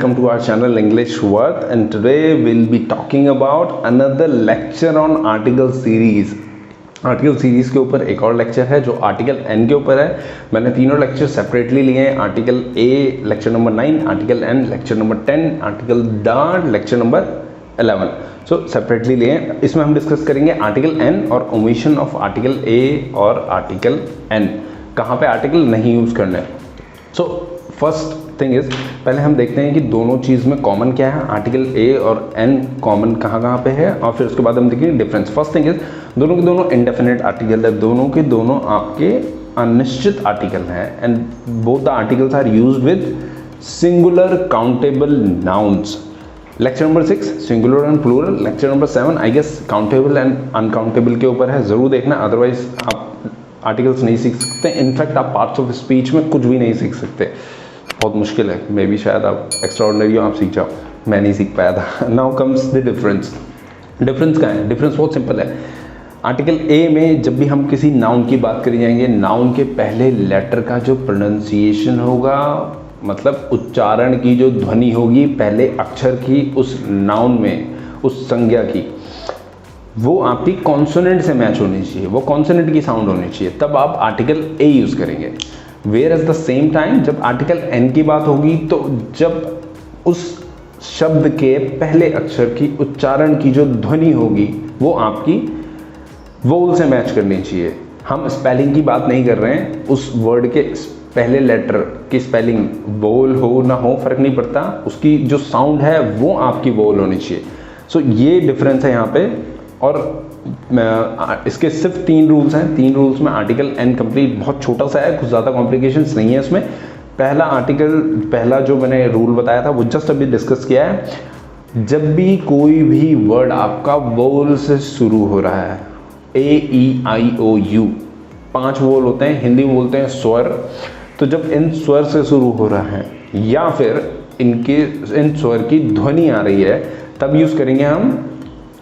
welcome to our channel English Worth, and today we'll be talking about another lecture on article series. Article series के ऊपर एक और lecture है जो article an के ऊपर है। मैंने तीनों लेक्चर सेपरेटली लिए हैं। Article a lecture number 9, article an lecture number 10, article the lecture number 11। So separately लिए हैं। इसमें हम डिस्कस करेंगे आर्टिकल एन और ओमिशन ऑफ आर्टिकल ए और आर्टिकल एन, कहाँ पे आर्टिकल नहीं यूज़ करने। सो फर्स्ट थिंग इज, पहले हम देखते हैं कि दोनों चीज़ में कॉमन क्या है। आर्टिकल ए और एन कॉमन कहाँ पे है, और फिर उसके बाद हम देखेंगे डिफरेंस। फर्स्ट थिंग इज, दोनों के दोनों इंडेफिनिट आर्टिकल है, दोनों के दोनों आपके अनिश्चित आर्टिकल हैं, and both the articles are used with singular countable nouns. Lecture number 6 singular and plural, lecture number 7 I guess countable and uncountable के ऊपर है, ज़रूर देखना, अदरवाइज आप आर्टिकल्स नहीं सीख सकते। इनफैक्ट आप पार्ट्स ऑफ स्पीच में कुछ भी नहीं सीख सकते, बहुत मुश्किल है। मे बी शायद आप एक्स्ट्राऑर्डिनरी हो, आप सीख जाओ, मैं नहीं सीख पाया था। Now comes the difference. Difference क्या है? डिफरेंस बहुत सिंपल है। आर्टिकल ए में जब भी हम किसी नाउन की बात करी जाएंगे, नाउन के पहले लेटर का जो प्रोनाउंसिएशन होगा, मतलब उच्चारण की जो ध्वनि होगी पहले अक्षर की उस नाउन में, उस संज्ञा की, वो आपकी कॉन्सोनेंट से मैच होनी चाहिए, वो कॉन्सोनेंट की साउंड होनी चाहिए, तब आप आर्टिकल ए यूज़ करेंगे। Where at the same time जब आर्टिकल एन की बात होगी, तो जब उस शब्द के पहले अक्षर की उच्चारण की जो ध्वनि होगी वो आपकी वोल से मैच करनी चाहिए। हम स्पेलिंग की बात नहीं कर रहे हैं, उस वर्ड के पहले लेटर की स्पेलिंग वोल हो ना हो फर्क नहीं पड़ता, उसकी जो साउंड है वो आपकी वोल होनी चाहिए। सो ये डिफरेंस है यहाँ पे। और इसके सिर्फ 3 रूल्स हैं। 3 रूल्स में आर्टिकल एन कंप्लीट बहुत छोटा सा है, कुछ ज़्यादा कॉम्प्लिकेशंस नहीं है इसमें। पहला जो मैंने रूल बताया था वो जस्ट अभी डिस्कस किया है। जब भी कोई भी वर्ड आपका वोल से शुरू हो रहा है, AEIOU 5 वोल होते हैं, हिंदी में बोलते हैं स्वर, तो जब इन स्वर से शुरू हो रहा है या फिर इन स्वर की ध्वनि आ रही है, तब यूज़ करेंगे हम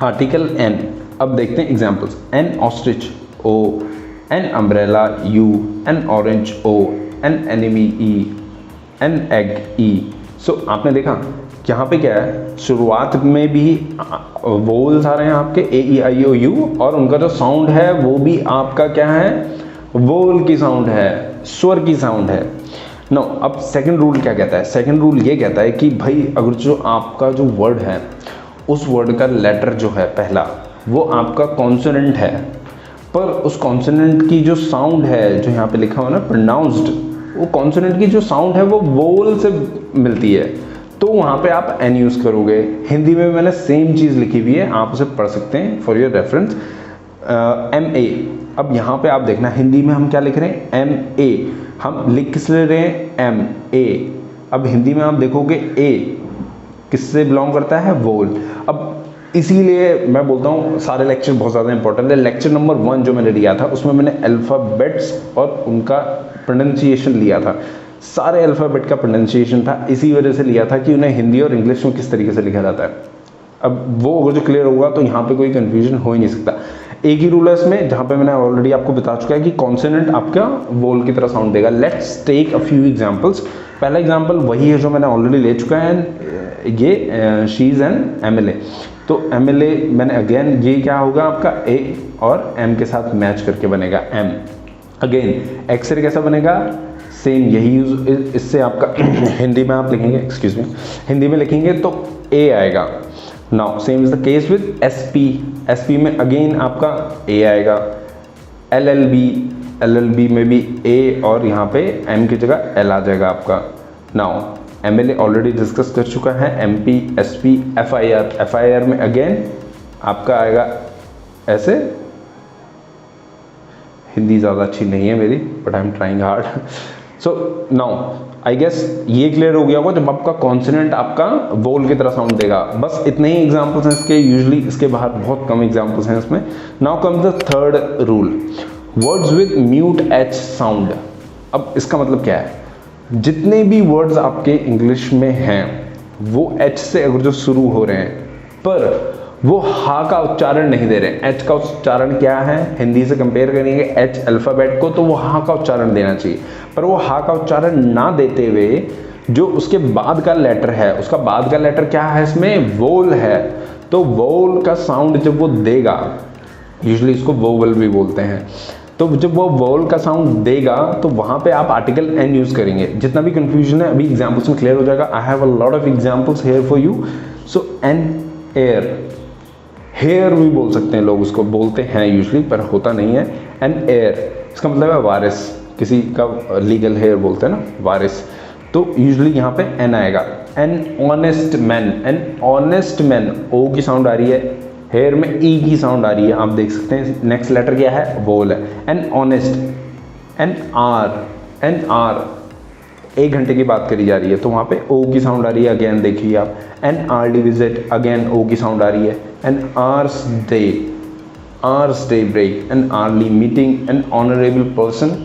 आर्टिकल एन। अब देखते हैं examples. An ostrich O, an umbrella U, an orange O, an enemy E, an egg E. So आपने देखा यहाँ पे क्या है, शुरुआत में भी वोल्स आ रहे हैं आपके AEIOU, और उनका जो साउंड है वो भी आपका क्या है, वोल की साउंड है, स्वर की साउंड है। नो, अब सेकंड रूल क्या कहता है? सेकंड रूल ये कहता है कि भाई अगर जो आपका जो वर्ड है, उस वर्ड का लेटर जो है पहला, वो आपका कॉन्सोनेंट है, पर उस कॉन्सोनेंट की जो साउंड है, जो यहाँ पे लिखा हुआ ना प्रोनाउंस्ड, वो कॉन्सोनेंट की जो साउंड है वो वोल से मिलती है, तो वहाँ पे आप एन यूज़ करोगे। हिंदी में मैंने सेम चीज़ लिखी हुई है, आप उसे पढ़ सकते हैं फॉर योर रेफरेंस। MA। अब यहाँ पे आप देखना, हिंदी में हम क्या लिख रहे हैं, MA। हम लिख किस ले रहे हैं, MA। अब हिंदी में आप देखोगे ए किससे बिलोंग करता है, वोल। अब इसीलिए मैं बोलता हूँ सारे लेक्चर बहुत ज़्यादा इंपॉर्टेंट है। लेक्चर नंबर 1 जो मैंने लिया था उसमें मैंने अल्फ़ाबेट्स और उनका प्रोनाउंसिएशन लिया था, सारे अल्फ़ाबेट का प्रोनाउंसिएशन था, इसी वजह से लिया था कि उन्हें हिंदी और इंग्लिश में किस तरीके से लिखा जाता है। अब वो अगर जो क्लियर होगा तो यहाँ पे कोई कन्फ्यूजन हो ही नहीं सकता। एक ही रूल है इसमें, जहाँ पे मैंने ऑलरेडी आपको बता चुका है कि कॉन्सोनेंट आपका वोल की तरह साउंड देगा। Let's take a few examples. पहला एग्जांपल वही है जो मैंने ऑलरेडी ले चुका है, ये शी इज़ एन MLA। तो MLA मैंने अगेन, ये क्या होगा आपका A और M के साथ मैच करके बनेगा M। अगेन एक्सरे कैसा बनेगा, सेम यही यूज, इससे आपका हिंदी में आप लिखेंगे, एक्सक्यूज मी, हिंदी में लिखेंगे तो A आएगा। Now same is the case with SP में अगेन आपका A आएगा। LLB में भी A और यहाँ पे M की जगह L आ जाएगा आपका। नाउ MLA ऑलरेडी डिस्कस कर चुका है, MP, SP, FIR में अगेन आपका आएगा ऐसे। हिंदी ज़्यादा अच्छी नहीं है मेरी, but I am trying hard. So now I guess ये क्लियर हो गया होगा, जब आपका कॉन्सोनेंट आपका वोल की तरह साउंड देगा। बस इतने ही एग्जांपल्स हैं इसके, यूजुअली इसके बाहर बहुत कम एग्जांपल्स हैं इसमें। Now comes the third rule, words with mute H sound. अब इसका मतलब क्या है, जितने भी वर्ड्स आपके इंग्लिश में हैं वो H से अगर जो शुरू हो रहे हैं, पर वो हा का उच्चारण नहीं दे रहे। H का उच्चारण क्या है, हिंदी से कंपेयर करेंगे H अल्फ़ाबेट को, तो वो हा का उच्चारण देना चाहिए, पर वो हा का उच्चारण ना देते हुए जो उसके बाद का लेटर है, उसका बाद का लेटर क्या है, इसमें वोल है, तो वोल का साउंड जब वो देगा, यूजुअली इसको वोवल भी बोलते हैं, तो जब वो वोल का साउंड देगा तो वहां पे आप आर्टिकल एन यूज करेंगे। जितना भी कंफ्यूजन है अभी एग्जांपल्स में क्लियर हो जाएगा। I have a lot of examples here for you. So an air, hair भी बोल सकते हैं लोग, उसको बोलते हैं यूजुअली पर होता नहीं है। एन एयर इसका मतलब है वारिस, किसी का लीगल हेयर बोलते हैं ना, वारिस, तो यूजुअली यहाँ पे एन आएगा। An honest man, an honest man, O की साउंड आ रही है, हेयर में ई की साउंड आ रही है, आप देख सकते हैं। नेक्स्ट लेटर क्या है, वोल है। एन ऑनेस्ट, एन आर, एक घंटे की बात करी जा रही है तो वहाँ पे ओ की साउंड आ रही है, अगेन देखिए आप। An early visit, again O की साउंड आ रही है। An hour's day break, an early meeting, an honourable person,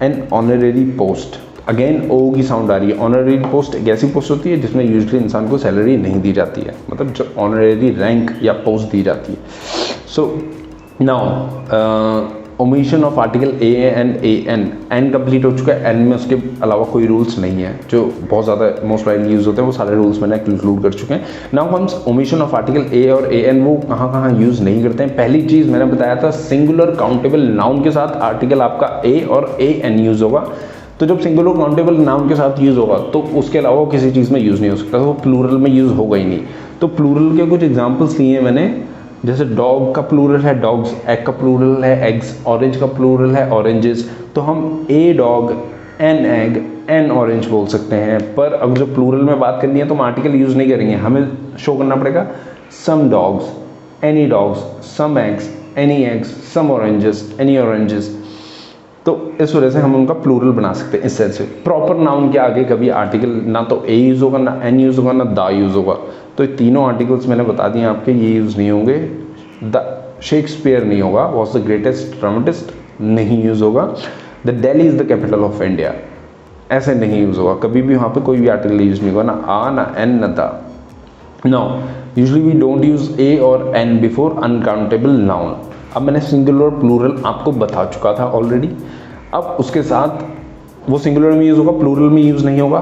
an honorary post, again O की साउंड आ रही है। ऑनरेरी पोस्ट एक ऐसी पोस्ट होती है जिसमें यूजुअली इंसान को सैलरी नहीं दी जाती है, मतलब जो ऑनरेरी रैंक या पोस्ट दी जाती है। So now omission of article a an, an complete हो चुका है, एन में उसके अलावा कोई रूल्स नहीं है, जो बहुत ज़्यादा मोस्ट वाइडली यूज होते हैं, वो सारे रूल्स मैंने इंक्लूड कर चुके हैं। Now comes omission of article a और ए एन, वो कहाँ कहाँ यूज़ नहीं करते हैं। पहली चीज़ मैंने बताया था, सिंगुलर काउंटेबल नाउन के साथ आर्टिकल आपका ए और ए एन यूज़ होगा। तो जब सिंगुलर काउंटेबल नाउन के साथ यूज़ होगा तो उसके अलावा किसी चीज़ में यूज़ नहीं हो सकता, तो वो प्लूरल में यूज़ होगा ही नहीं। तो प्लूरल के कुछ एग्जांपल्स लिए मैंने, जैसे डॉग का प्लूरल है डॉग्स, एग का प्लूरल है एग्स, ऑरेंज का प्लूरल है ऑरेंजेस, तो हम a dog, an egg, N orange बोल सकते हैं। पर अगर जो प्लूरल में बात करनी है तो हम आर्टिकल यूज़ नहीं करेंगे, हमें शो करना पड़ेगा some dogs, any dogs, some eggs, any eggs, some oranges, any oranges. तो इस वजह से हम उनका प्लूरल बना सकते हैं इस सेंस से। प्रॉपर नाउन के आगे कभी आर्टिकल ना तो ए यूज़ होगा, ना एन यूज़ होगा, ना दा यूज़ होगा। तो ये तीनों आर्टिकल्स मैंने बता दिए आपके, ये यूज़ नहीं होंगे। द शेक्सपियर नहीं होगा, वॉज द ग्रेटेस्ट ड्रामेटिस्ट नहीं यूज़ होगा। The Delhi is the capital of India, ऐसे नहीं यूज़ होगा कभी भी, वहाँ पे कोई भी आर्टिकल यूज़ नहीं होगा, ना आ, ना एन, ना the. Now usually we don't use a और एन बिफोर अनकाउंटेबल नाउन। अब मैंने सिंगुलर प्लूरल आपको बता चुका था ऑलरेडी। अब उसके साथ वो सिंगुलर में यूज़ होगा, प्लूरल में यूज़ नहीं होगा।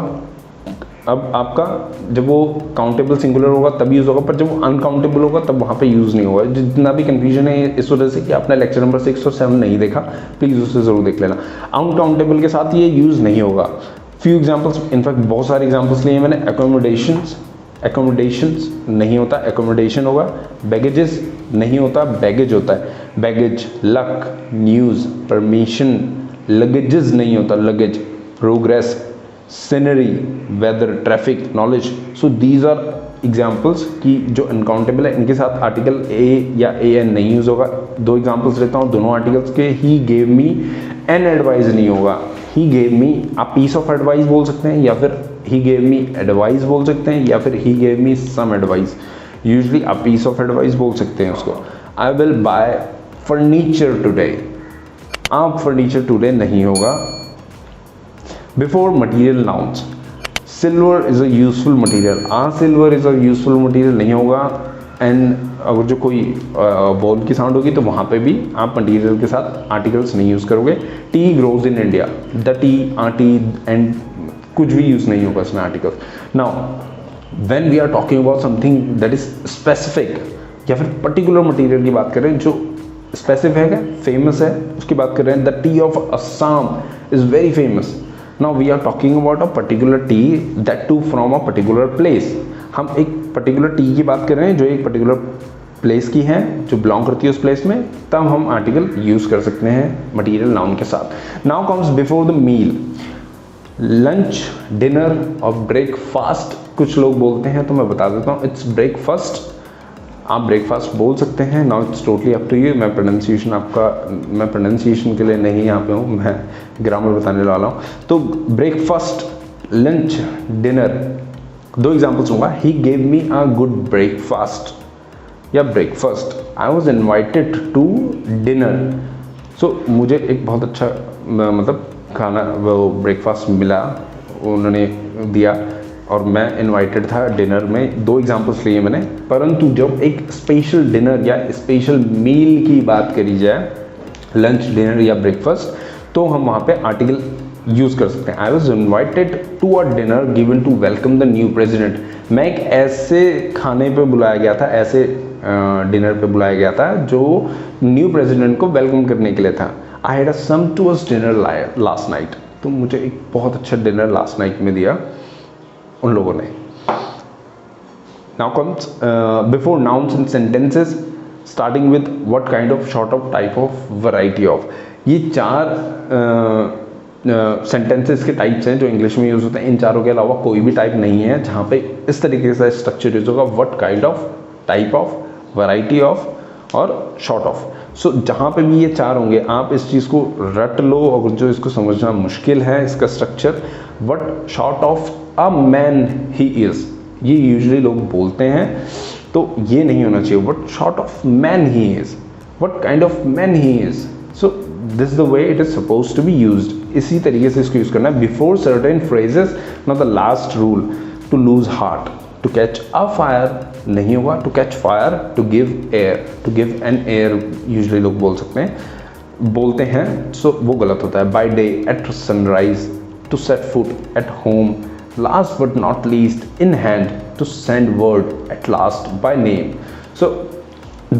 अब आपका जब वो काउंटेबल सिंगुलर होगा तब यूज़ होगा, पर जब वो अनकाउंटेबल होगा तब वहाँ पे यूज़ नहीं होगा। जितना भी कन्फ्यूजन है इस वजह से कि आपने लेक्चर नंबर 6 और 7 नहीं देखा, प्लीज़ उसे ज़रूर देख लेना। अनकाउंटेबल के साथ ये यूज़ नहीं होगा। फ्यू एग्जाम्पल्स, इनफैक्ट बहुत सारे एग्जाम्पल्स लिए मैंने। एकोमोडेशंस नहीं होता, एकोमोडेशन होगा। बैगेजेस नहीं होता, बैगेज होता है। Baggage, luck, news, permission. Luggages नहीं होता, luggage. Progress, scenery, weather, traffic, knowledge. So these are examples कि जो अनकाउंटेबल है, इनके साथ आर्टिकल ए या ए एन नहीं यूज़ होगा। दो एग्जाम्पल्स लेता हूँ दोनों आर्टिकल्स के। ही गेव मी एन एडवाइस नहीं होगा, ही गेव मी आप पीस ऑफ एडवाइस बोल सकते हैं, या फिर ही गेव मी एडवाइस बोल सकते हैं, या फिर he gave me some advice. Usually आप पीस ऑफ एडवाइस बोल सकते हैं उसको। I will buy furniture today, आप फर्नीचर टुडे नहीं होगा। Before material nouns, silver is a useful material, silver is a useful material नहीं होगा। एंड अगर जो कोई वॉल की साउंड होगी तो वहाँ पे भी आप मटीरियल के साथ आर्टिकल्स नहीं यूज़ करोगे। Tea grows in India, the tea, tea and कुछ भी यूज़ नहीं होगा इसमें articles. Now when we are talking about something that is specific या फिर पर्टिकुलर मटीरियल की बात कर रहे हैं जो स्पेसिफिक है, फेमस है, उसकी बात कर रहे हैं। The tea of Assam is very famous. Now we are talking about a particular tea that too from a particular place. हम एक पर्टिकुलर टी की बात कर रहे हैं जो एक पर्टिकुलर प्लेस की है, जो बिलोंग करती है उस प्लेस में, तब हम आर्टिकल यूज़ कर सकते हैं मटीरियल नाउन के साथ। Now comes before the meal, lunch, dinner और ब्रेकफास्ट कुछ लोग बोलते हैं, तो मैं बता देता हूँ इट्स ब्रेकफास्ट। आप ब्रेकफास्ट बोल सकते हैं। Now it's totally up to you. मैं प्रोनाउंसिएशन के लिए नहीं यहाँ पे हूँ, मैं ग्रामर बताने वाला हूँ। तो ब्रेकफास्ट, लंच, डिनर, दो एग्जाम्पल्स होगा। He gave me a good breakfast या breakfast. I was invited to dinner. So मुझे एक बहुत अच्छा मतलब खाना, वो ब्रेकफास्ट मिला, उन्होंने दिया और मैं इनवाइटेड था डिनर में। दो एग्जांपल्स लिए मैंने। परंतु जब एक स्पेशल डिनर या स्पेशल मील की बात करी जाए, लंच, डिनर या ब्रेकफास्ट, तो हम वहाँ पे आर्टिकल यूज़ कर सकते हैं। I was invited to a dinner given to welcome the new president. मैं एक ऐसे खाने पे बुलाया गया था, ऐसे डिनर पे बुलाया गया था जो न्यू प्रेसिडेंट को वेलकम करने के लिए था। I had a sumptuous dinner last night. तो मुझे एक बहुत अच्छा डिनर लास्ट नाइट में दिया उन लोगों ने। Now comes before nouns and sentences, starting with what kind of, short of, type of, variety of। ये चार सेंटेंसेस के टाइप्स हैं जो इंग्लिश में यूज़ होते हैं। इन चारों के अलावा कोई भी टाइप नहीं है जहाँ पे इस तरीके से स्ट्रक्चर यूज होगा, what kind of, type of, variety of और शॉर्ट ऑफ। सो जहाँ पे भी ये चार होंगे आप इस चीज़ को रट लो, और जो इसको समझना मुश्किल है इसका structure, what short of a man he is, ये यूजुअली लोग बोलते हैं, तो ये नहीं होना चाहिए। What short of man he is, what kind of man he is. So this is the way it is suppose to be used. इसी तरीके से इसको यूज करना है before certain phrases, not the last rule. To lose heart, to catch a fire नहीं होगा, to catch fire, to give air, to give an air usually लोग बोलते हैं, सो वो गलत होता है। By day, at sunrise, to set foot, at home, last but not least, in hand, to send word, at last, by name। so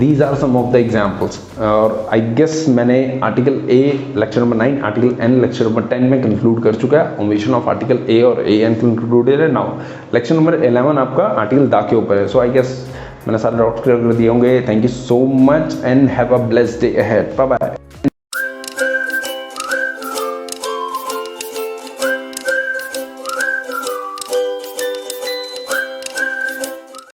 these are some of the examples। और I guess मैंने article A lecture number 9, article N lecture number 10 में conclude कर चुका है। Omission of article A और AN concluded है। Now lecture number 11 आपका article दा के ऊपर है। सो आई गेस मैंने सारे डाउट्स क्लियर कर दिए होंगे। Thank you so much and have a blessed day ahead. Bye bye.